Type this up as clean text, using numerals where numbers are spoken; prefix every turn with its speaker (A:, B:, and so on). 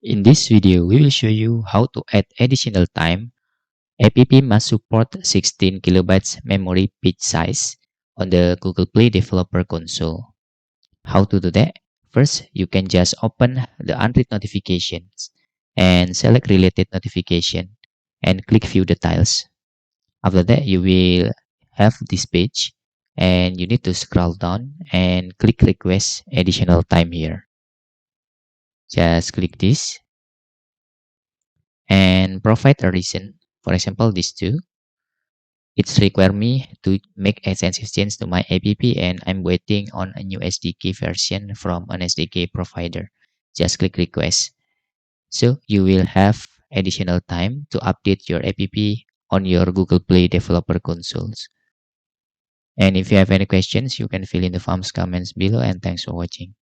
A: In this video, we will show you how to add additional time. App must support 16 kilobytes memory page size on the Google Play Developer Console. How to do that? First, you can just open the unread notifications and select related notification and click view details. After that, you will have this page and you need to scroll down and click request additional time here. Just click this and provide a reason. For example, these two. It's require me to make a sensitive change to my app and I'm waiting on a new SDK version from an SDK provider. Just click request. So you will have additional time to update your app on your Google Play Developer Consoles. And if you have any questions, you can fill in the forms comments below, and thanks for watching.